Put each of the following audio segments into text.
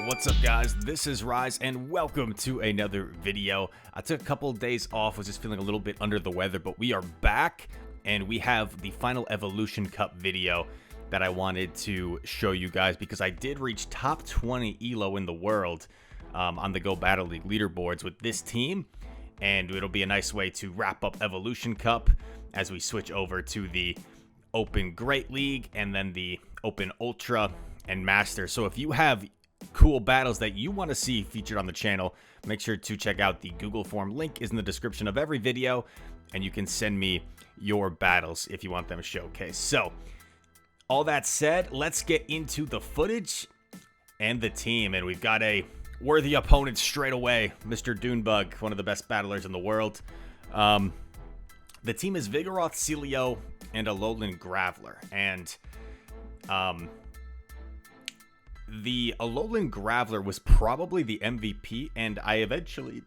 What's up, guys? This is Rise and welcome to another video. I took a couple of days off, was just feeling a little bit under the weather, but we are back and we have the final Evolution Cup video that I wanted to show you guys because I did reach top 20 elo in the world on the Go Battle League leaderboards with this team, and it'll be a nice way to wrap up Evolution Cup as we switch over to the Open Great League and then the Open Ultra and Master. So if you have cool battles that you want to see featured on the channel, make sure to check out the Google form. Link is in the description of every video, and you can send me your battles if you want them showcased. So all that said, let's get into the footage and the team, and we've got a worthy opponent straight away, Mr. Dune Bug, one of the best battlers in the world. The team is Vigoroth, Celio, and Alolan Graveler, and the Alolan Graveler was probably the MVP, and I eventually,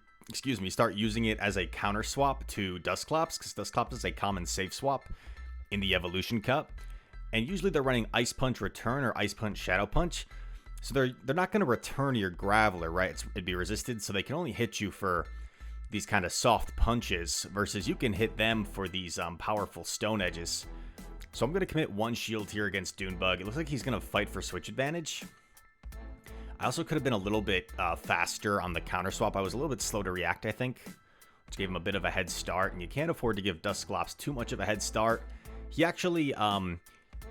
start using it as a counter swap to Dusclops, because Dusclops is a common safe swap in the Evolution Cup, and usually they're running Ice Punch Return or Ice Punch Shadow Punch, so they're not going to return your Graveler, right? It'd be resisted, so they can only hit you for these kind of soft punches, versus you can hit them for these powerful Stone Edges. So I'm going to commit one shield here against Dune Bug. It looks like he's going to fight for switch advantage. I also could have been a little bit faster on the counter swap. I was a little bit slow to react, I think, which gave him a bit of a head start, and you can't afford to give Dusclops too much of a head start. He actually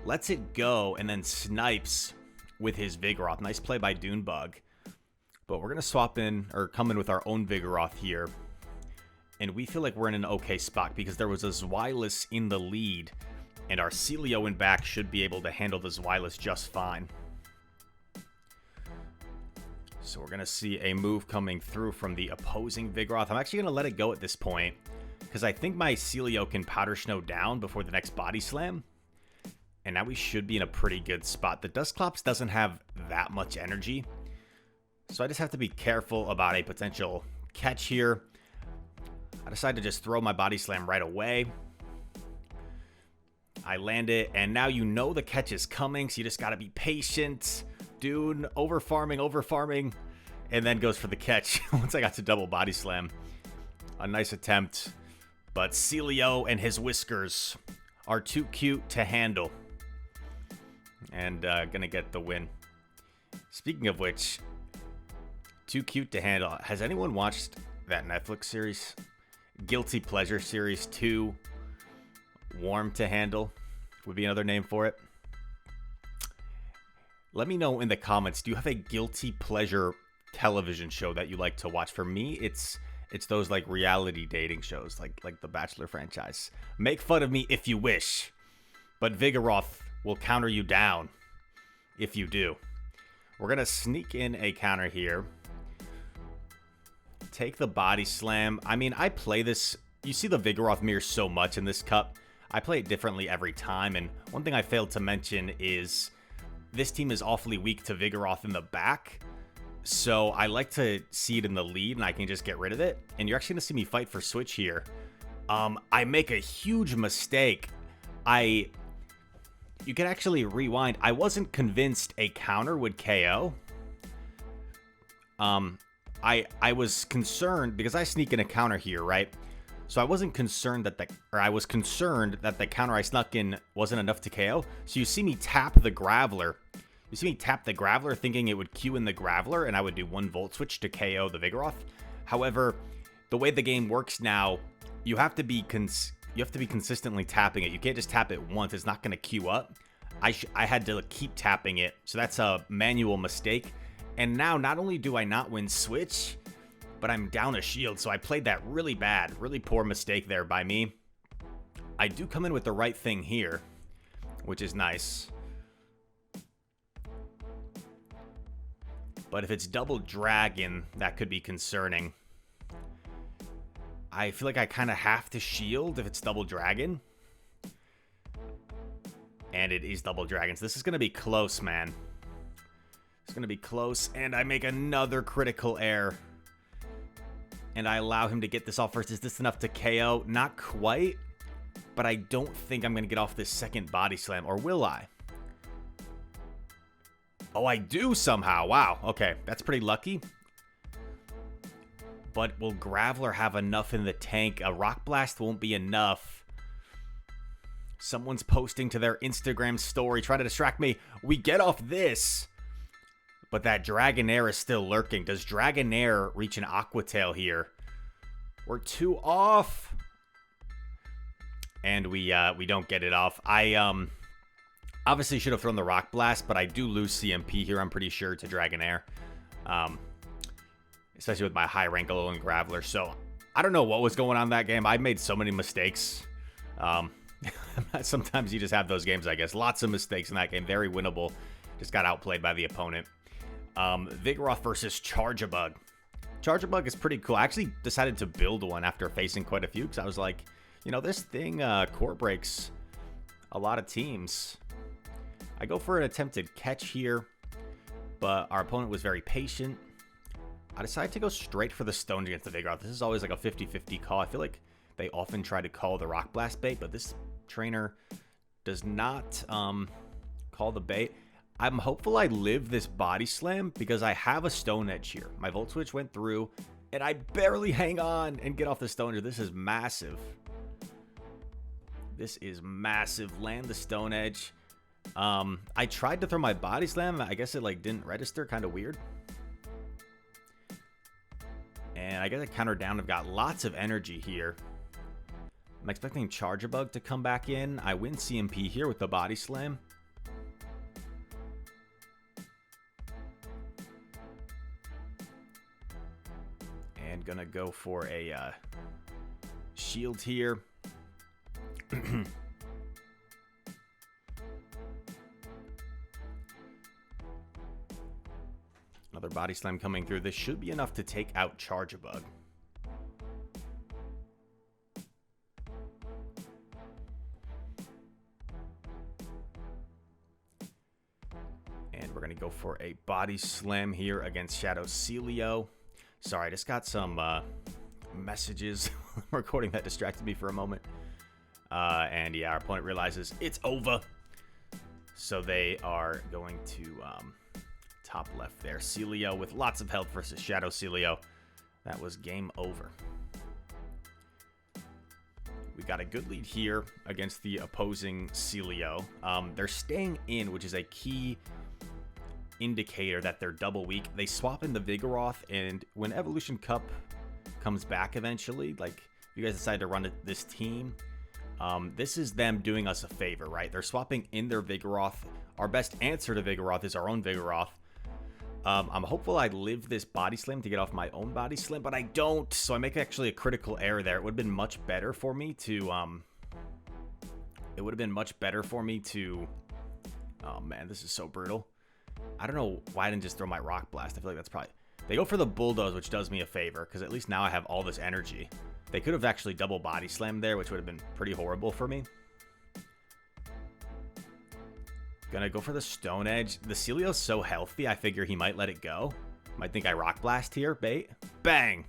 lets it go and then snipes with his Vigoroth. Nice play by Dune Bug. But we're going to swap in, or come in with our own Vigoroth here, and we feel like we're in an okay spot because there was a Zweilous in the lead, and our Celio in back should be able to handle the Zweilous just fine. So we're going to see a move coming through from the opposing Vigoroth. I'm actually going to let it go at this point because I think my Celio can Powder Snow down before the next Body Slam. And now we should be in a pretty good spot. The Dusclops doesn't have that much energy, so I just have to be careful about a potential catch here. I decided to just throw my Body Slam right away. I land it, and now you know the catch is coming, so you just got to be patient. Dune over farming, and then goes for the catch once I got to double Body Slam. A nice attempt, but Celio and his whiskers are too cute to handle, and gonna get the win. Speaking of which, too cute to handle. Has anyone watched that Netflix series? Guilty Pleasure Series 2, Warm to Handle would be another name for it. Let me know in the comments, do you have a guilty pleasure television show that you like to watch? For me, it's those like reality dating shows, like the Bachelor franchise. Make fun of me if you wish, but Vigoroth will counter you down if you do. We're going to sneak in a counter here. Take the Body Slam. I mean, I play this, you see the Vigoroth mirror so much in this cup. I play it differently every time, and one thing I failed to mention is this team is awfully weak to Vigoroth in the back, so I like to see it in the lead, and I can just get rid of it. And you're actually going to see me fight for switch here. I make a huge mistake. You can actually rewind. I wasn't convinced a counter would KO. I was concerned because I sneak in a counter here, right? So I wasn't concerned that I was concerned that the counter I snuck in wasn't enough to KO. So you see me tap the Graveler. You see me tap the Graveler thinking it would Q in the Graveler and I would do 1 Volt Switch to KO the Vigoroth. However, the way the game works now, you have to be consistently tapping it. You can't just tap it once. It's not going to queue up. I had to keep tapping it. So that's a manual mistake. And now not only do I not win switch, but I'm down a shield. So I played that really bad. Really poor mistake there by me. I do come in with the right thing here, which is nice. But if it's double dragon, that could be concerning. I feel like I kind of have to shield if it's double dragon. And it is double dragon. So this is going to be close, man. It's going to be close. And I make another critical error. And I allow him to get this off first. Is this enough to KO? Not quite. But I don't think I'm going to get off this second Body Slam. Or will I? Oh, I do somehow. Wow. Okay, that's pretty lucky. But will Graveler have enough in the tank? A Rock Blast won't be enough. Someone's posting to their Instagram story, trying to distract me. We get off this. But that Dragonair is still lurking. Does Dragonair reach an Aqua Tail here? We're 2 off. And we don't get it off. I obviously should have thrown the Rock Blast, but I do lose CMP here, I'm pretty sure, to Dragonair. Especially with my high rank Alolan Graveler. So I don't know what was going on in that game. I made so many mistakes. Sometimes you just have those games, I guess. Lots of mistakes in that game. Very winnable. Just got outplayed by the opponent. Vigoroth versus Charjabug. Charjabug is pretty cool. I actually decided to build one after facing quite a few because I was like, you know, this thing core breaks a lot of teams. I go for an attempted catch here, but our opponent was very patient. I decided to go straight for the Stone against the Vigoroth. This is always like a 50-50 call. I feel like they often try to call the Rock Blast bait, but this trainer does not call the bait. I'm hopeful I live this Body Slam because I have a Stone Edge here. My Volt Switch went through, and I barely hang on and get off the Stone Edge. This is massive. This is massive. Land the Stone Edge. I tried to throw my Body Slam. I guess it like didn't register. Kind of weird. And I get a counter down. I've got lots of energy here. I'm expecting Charjabug to come back in. I win CMP here with the Body Slam. And gonna go for a shield here. Another Body Slam coming through. This should be enough to take out Charjabug. And we're going to go for a Body Slam here against Shadow Celio. Sorry, I just got some messages recording that distracted me for a moment. And yeah, our opponent realizes it's over. So they are going to top left there. Celio with lots of health versus Shadow Celio. That was game over. We got a good lead here against the opposing Celio. They're staying in, which is a key indicator that they're double weak. They swap in the Vigoroth, and when Evolution Cup comes back eventually, like if you guys decide to run this team, this is them doing us a favor, right? They're swapping in their Vigoroth. Our best answer to Vigoroth is our own Vigoroth. I'm hopeful I live this Body Slam to get off my own Body Slam, but I don't, so I make actually a critical error there. It would have been much better for me to, oh man, this is so brutal. I don't know why I didn't just throw my Rock Blast. I feel like that's probably, they go for the Bulldoze, which does me a favor, because at least now I have all this energy. They could have actually double Body Slam there, which would have been pretty horrible for me. Gonna go for the Stone Edge. The Celio's so healthy, I figure he might let it go. Might think I Rock Blast here. Bait. Bang.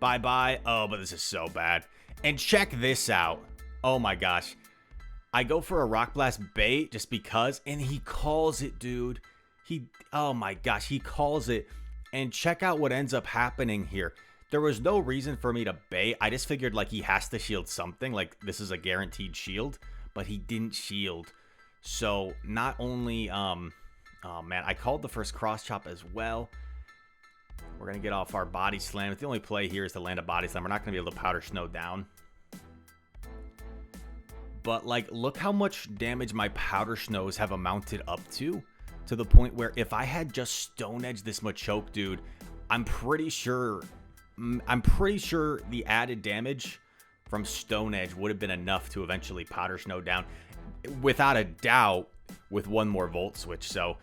Bye-bye. Oh, but this is so bad. And check this out. Oh my gosh. I go for a Rock Blast bait just because, and he calls it, dude. Oh my gosh, he calls it. And check out what ends up happening here. There was no reason for me to bait. I just figured like he has to shield something. Like this is a guaranteed shield, but he didn't shield. So not only, oh man, I called the first cross chop as well. We're going to get off our Body Slam. The only play here is to land a Body Slam. We're not going to be able to Powder Snow down. But like, look how much damage my Powder Snows have amounted up to the point where if I had just Stone Edge this Machoke, dude, I'm pretty sure the added damage from Stone Edge would have been enough to eventually Powder Snow down. Without a doubt, with one more Volt Switch. So,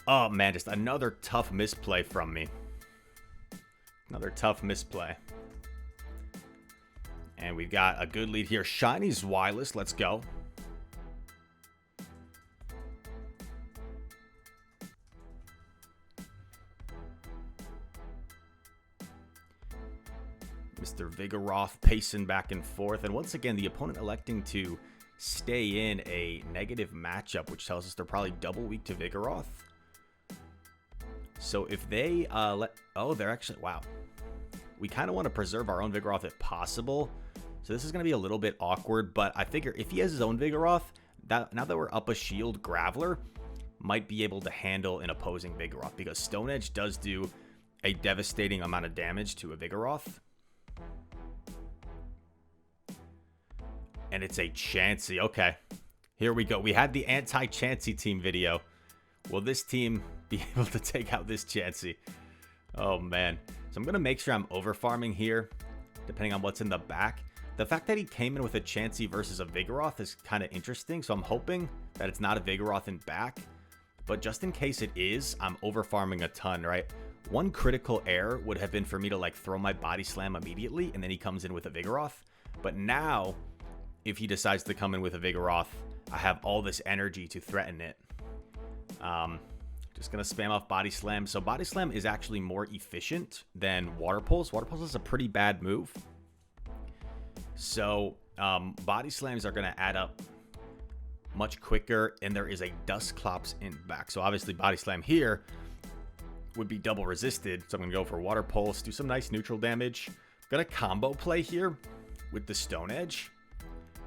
oh man, just another tough misplay from me. Another tough misplay. And we've got a good lead here. Shiny's Wireless, let's go. Mr. Vigoroth pacing back and forth. And once again, the opponent electing to stay in a negative matchup, which tells us they're probably double weak to Vigoroth. So if they oh, they're actually, wow. We kind of want to preserve our own Vigoroth if possible. So this is going to be a little bit awkward, but I figure if he has his own Vigoroth, now that we're up a shield, Graveler might be able to handle an opposing Vigoroth, because Stone Edge does do a devastating amount of damage to a Vigoroth. And it's a Chansey. Okay, here we go. We had the anti-Chansey team video. Will this team be able to take out this Chansey? Oh, man. So I'm going to make sure I'm over-farming here, depending on what's in the back. The fact that he came in with a Chansey versus a Vigoroth is kind of interesting, so I'm hoping that it's not a Vigoroth in back. But just in case it is, I'm over-farming a ton, right? One critical error would have been for me to, like, throw my Body Slam immediately, and then he comes in with a Vigoroth. But now, if he decides to come in with a Vigoroth, I have all this energy to threaten it. Just going to spam off Body Slam. So Body Slam is actually more efficient than Water Pulse. Water Pulse is a pretty bad move. So Body Slams are going to add up much quicker, and there is a Dusclops in back. So obviously Body Slam here would be double resisted. So I'm going to go for Water Pulse, do some nice neutral damage. I'm going to combo play here with the Stone Edge.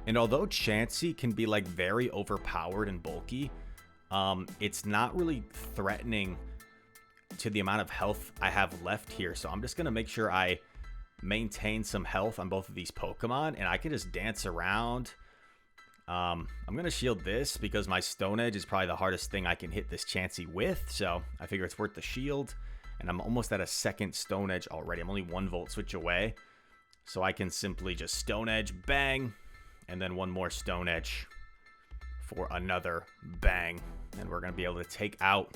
And although Chansey can be like very overpowered and bulky, it's not really threatening to the amount of health I have left here. So I'm just going to make sure I maintain some health on both of these Pokemon, and I can just dance around. I'm going to shield this because my Stone Edge is probably the hardest thing I can hit this Chansey with. So I figure it's worth the shield, and I'm almost at a second Stone Edge already. I'm only 1 volt switch away. So I can simply just Stone Edge, bang, and then one more Stone Edge for another bang. And we're going to be able to take out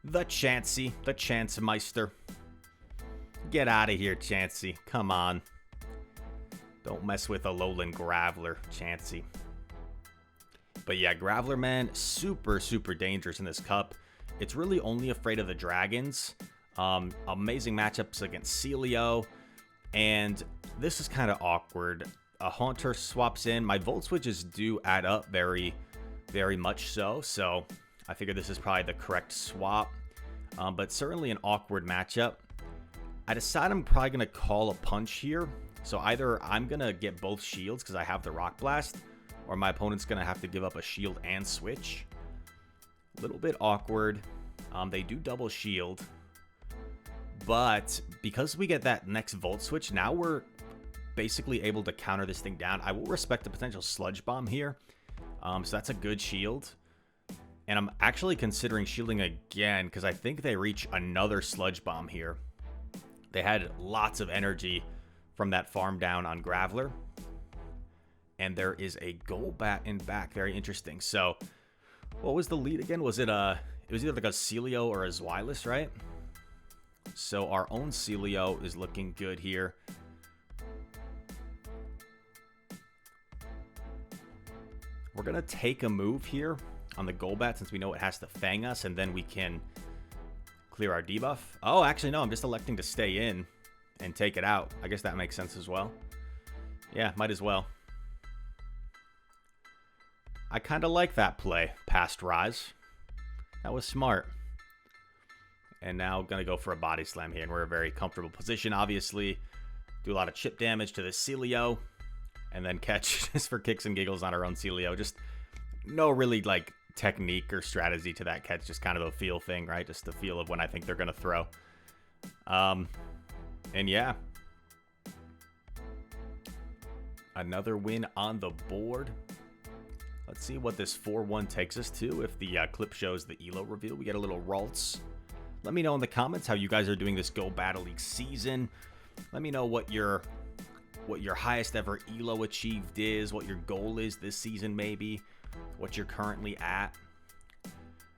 the Chansey, the Chancemeister. Get out of here, Chansey. Come on. Don't mess with Alolan Graveler, Chansey. But yeah, Graveler, man, super, super dangerous in this cup. It's really only afraid of the dragons. Amazing matchups against Celio. And this is kind of awkward. A Haunter swaps in. My Volt Switches do add up very, very much so. So I figure this is probably the correct swap. But certainly an awkward matchup. I decide I'm probably going to call a punch here. So either I'm going to get both shields because I have the Rock Blast, or my opponent's going to have to give up a shield and switch. A little bit awkward. They do double shield. But because we get that next Volt Switch, now we're basically able to counter this thing down. I will respect the potential Sludge Bomb here. So that's a good shield. And I'm actually considering shielding again because I think they reach another Sludge Bomb here. They had lots of energy from that farm down on Graveler. And there is a Golbat in back. Very interesting. So what was the lead again? Was it it was either like a Celio or a Zweilous, right? So our own Celio is looking good here. We're going to take a move here on the Golbat since we know it has to fang us, and then we can clear our debuff. Oh, actually, no, I'm just electing to stay in and take it out. I guess that makes sense as well. Yeah, might as well. I kind of like that play, past Rise. That was smart. And now going to go for a Body Slam here, and we're in a very comfortable position, obviously. Do a lot of chip damage to the Celio, and then catch just for kicks and giggles on our own Celio. Just no really, like, technique or strategy to that catch, just kind of a feel thing, right? Just the feel of when I think they're going to throw. And yeah. Another win on the board. Let's see what this 4-1 takes us to. If the clip shows the ELO reveal, we get a little Ralts. Let me know in the comments how you guys are doing this Go Battle League season. Let me know what your highest ever ELO achieved is, what your goal is this season maybe, what you're currently at.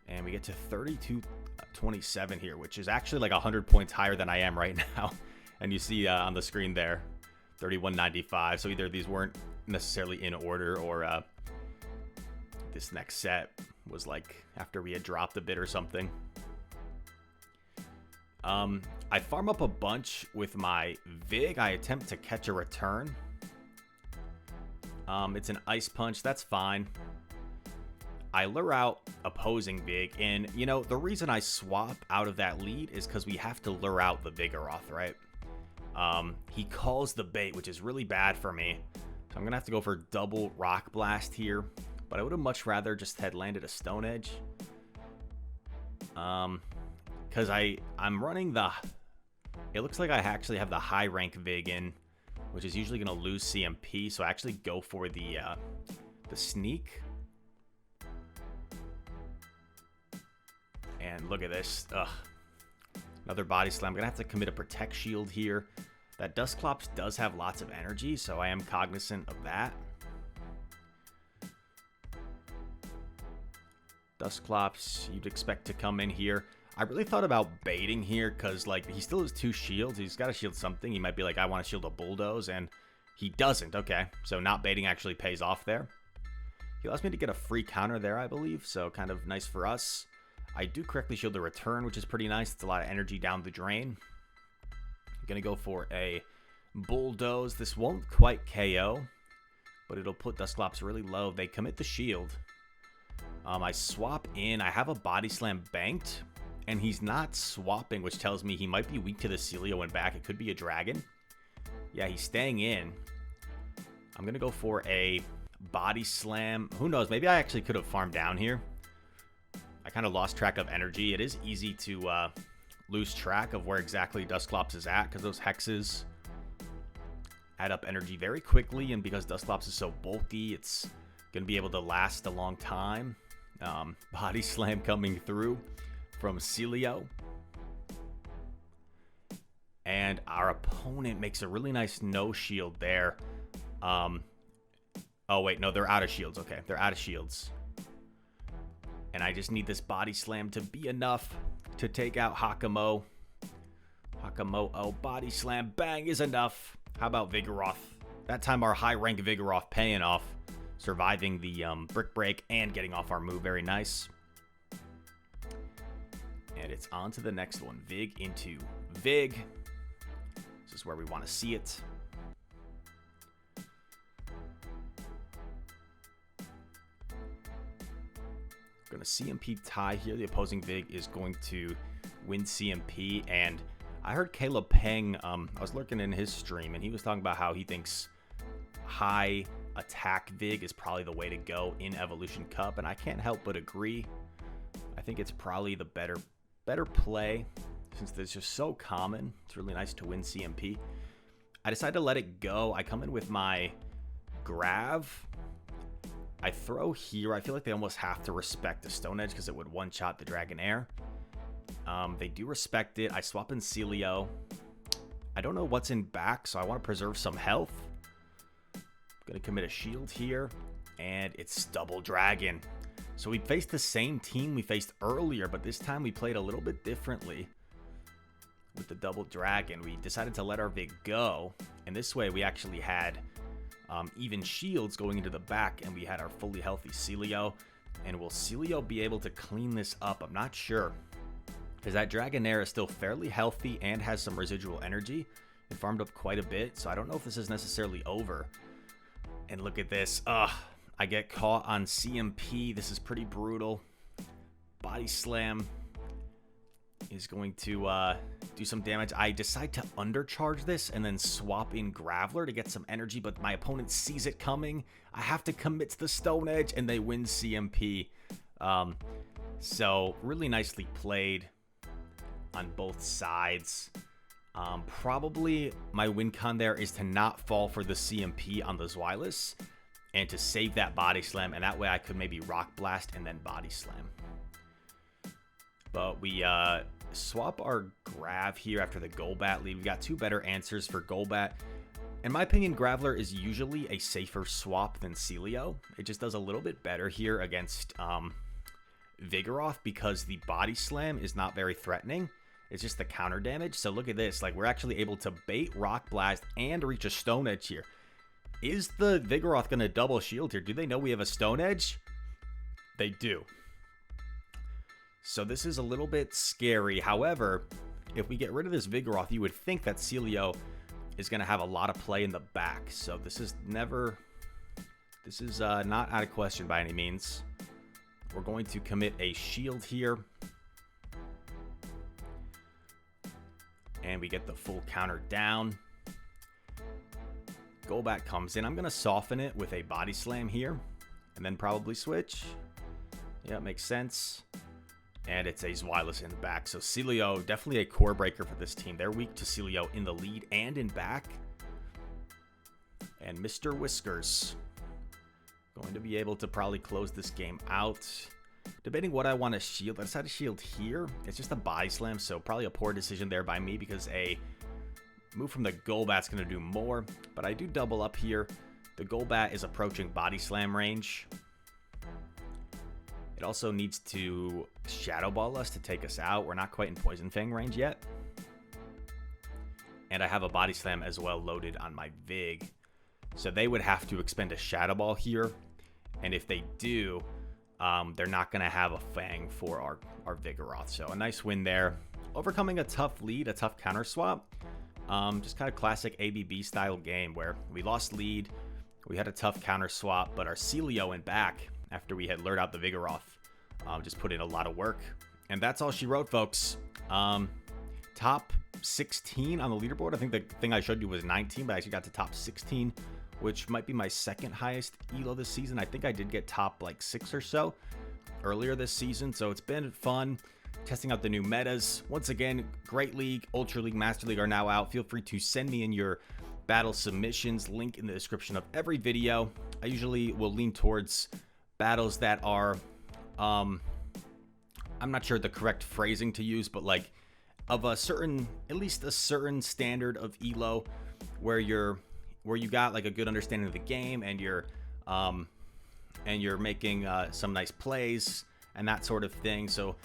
And we get to 32-27 here, which is actually like 100 points higher than I am right now. And you see on the screen there, 31.95. So either these weren't necessarily in order, or this next set was like after we had dropped a bit or something. I farm up a bunch with my Vig. I attempt to catch a return. It's an Ice Punch. That's fine. I lure out opposing Vig, and, you know, the reason I swap out of that lead is because we have to lure out the Vigoroth, right? He calls the bait, which is really bad for me. So I'm going to have to go for double Rock Blast here, but I would have much rather just had landed a Stone Edge. Because I'm running the... It looks like I actually have the high rank Vig in, which is usually going to lose CMP, so I actually go for the sneak. And look at this. Ugh. Another Body Slam. I'm going to have to commit a Protect Shield here. That Dusclops does have lots of energy, so I am cognizant of that. Dusclops, you'd expect to come in here. I really thought about baiting here because, like, he still has 2 shields. He's got to shield something. He might be like, I want to shield a Bulldoze, and he doesn't. Okay, so not baiting actually pays off there. He allows me to get a free counter there, I believe, so kind of nice for us. I do correctly shield the return, which is pretty nice. It's a lot of energy down the drain. I'm going to go for a Bulldoze. This won't quite KO, but it'll put Dusclops really low. They commit the shield. I swap in. I have a Body Slam banked, and he's not swapping, which tells me he might be weak to the Celio and back. It could be a Dragon. Yeah, he's staying in. I'm going to go for a Body Slam. Who knows? Maybe I actually could have farmed down here. I kind of lost track of energy. It is easy to lose track of where exactly Dusclops is at because those hexes add up energy very quickly, and because Dusclops is so bulky, it's going to be able to last a long time. Body Slam coming through from Celio. And our opponent makes a really nice no shield there. Oh, wait, no, they're out of shields. Okay, they're out of shields. And I just need this Body Slam to be enough to take out Hakamo. Hakamo, oh, Body Slam, bang, is enough. How about Vigoroth? That time our high rank Vigoroth paying off. Surviving the Brick Break and getting off our move. Very nice. And it's on to the next one. Vig into Vig. This is where we want to see it. Going to CMP tie here. The opposing Vig is going to win CMP. And I heard Caleb Peng, I was lurking in his stream, and he was talking about how he thinks high attack Vig is probably the way to go in Evolution Cup, and I can't help but agree. I think it's probably the better play since it's just so common. It's really nice to win CMP. I decided to let it go. I come in with my Grav. I throw here. I feel like they almost have to respect the Stone Edge because it would one-shot the Dragonair. They do respect it. I swap in Celio. I don't know what's in back, so I want to preserve some health. Going to commit a shield here, and it's double Dragon. So we faced the same team we faced earlier, but this time we played a little bit differently with the double Dragon. We decided to let our Vig go, and this way we actually had even shields going into the back, and we had our fully healthy Celio. And will Celio be able to clean this up? I'm not sure, because that Dragonair is still fairly healthy and has some residual energy. It farmed up quite a bit, so I don't know if this is necessarily over. And look at this. I get caught on CMP. This is pretty brutal. Body Slam is going to do some damage. I decide to undercharge this and then swap in Graveler to get some energy, but my opponent sees it coming. I have to commit to the Stone Edge, and they win CMP. So really nicely played on both sides. Probably my win con there is to not fall for the CMP on the Zweilous and to save that Body Slam, and that way I could maybe Rock Blast and then Body Slam. But we swap our Grav here after the Golbat lead. We got 2 better answers for Golbat. In my opinion, Graveler is usually a safer swap than Celio. It just does a little bit better here against Vigoroth because the Body Slam is not very threatening. It's just the counter damage. So look at this. Like, we're actually able to bait Rock Blast and reach a Stone Edge here. Is the Vigoroth going to double shield here? Do they know we have a Stone Edge? They do. So this is a little bit scary. However, if we get rid of this Vigoroth, you would think that Celio is going to have a lot of play in the back. So this is not out of question by any means. we're going to commit a shield here. And we get the full counter down. Golbat comes in. I'm going to soften it with a body slam here. And then probably switch. Yeah, makes sense. And it's a Zweilous in the back. So Celio, definitely a core breaker for this team. They're weak to Celio in the lead and in back. And Mr. Whiskers going to be able to probably close this game out. Debating what I want to shield. I decided to shield here. It's just a body slam, so probably a poor decision there by me because a move from the Golbat's going to do more. But I do double up here. The Golbat is approaching body slam range. It also needs to Shadow Ball us to take us out. We're not quite in Poison Fang range yet. And I have a Body Slam as well loaded on my Vig. So they would have to expend a Shadow Ball here. And if they do, they're not going to have a Fang for our Vigoroth. So a nice win there. Overcoming a tough lead, a tough counter swap. Just kind of classic ABB style game where we lost lead. We had a tough counter swap, but our Celio in back, after we had lured out the Vigoroth, just put in a lot of work. And that's all she wrote, folks. Top 16 on the leaderboard. I think the thing I showed you was 19, but I actually got to top 16, which might be my second highest elo this season. I think I did get top like 6 or so earlier this season. So it's been fun testing out the new metas. Once again, Great League, Ultra League, Master League are now out. Feel free to send me in your battle submissions. Link in the description of every video. I usually will lean towards battles that are I'm not sure the correct phrasing to use, but like of a certain, at least a certain standard of elo where you got like a good understanding of the game and you're making some nice plays and that sort of thing. So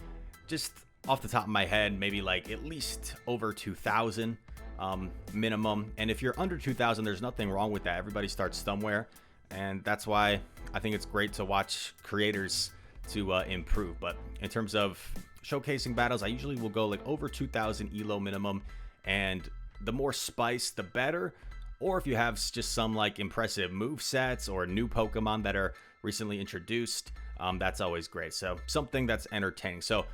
just off the top of my head, maybe like at least over 2,000 minimum. And if you're under 2,000, there's nothing wrong with that. Everybody starts somewhere. And that's why I think it's great to watch creators to improve. But in terms of showcasing battles, I usually will go like over 2,000 elo minimum. And the more spice, the better. Or if you have just some like impressive move sets or new Pokemon that are recently introduced, that's always great. So something that's entertaining. So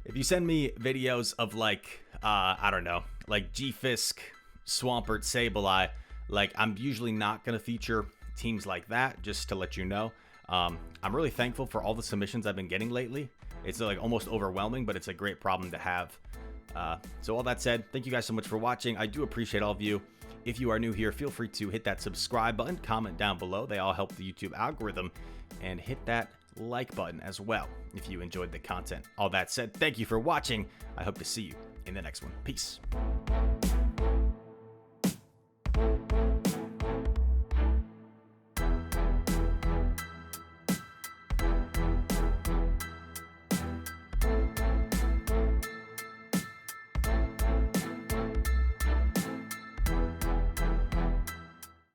if you send me videos of like, I don't know, like G-Fisk, Swampert, Sableye, like I'm usually not going to feature teams like that, just to let you know. I'm really thankful for all the submissions I've been getting lately. It's like almost overwhelming, but it's a great problem to have. So all that said, thank you guys so much for watching. I do appreciate all of you. If you are new here, feel free to hit that subscribe button, comment down below. They all help the YouTube algorithm, and hit that like button as well if you enjoyed the content. All that said, thank you for watching. I hope to see you in the next one. Peace.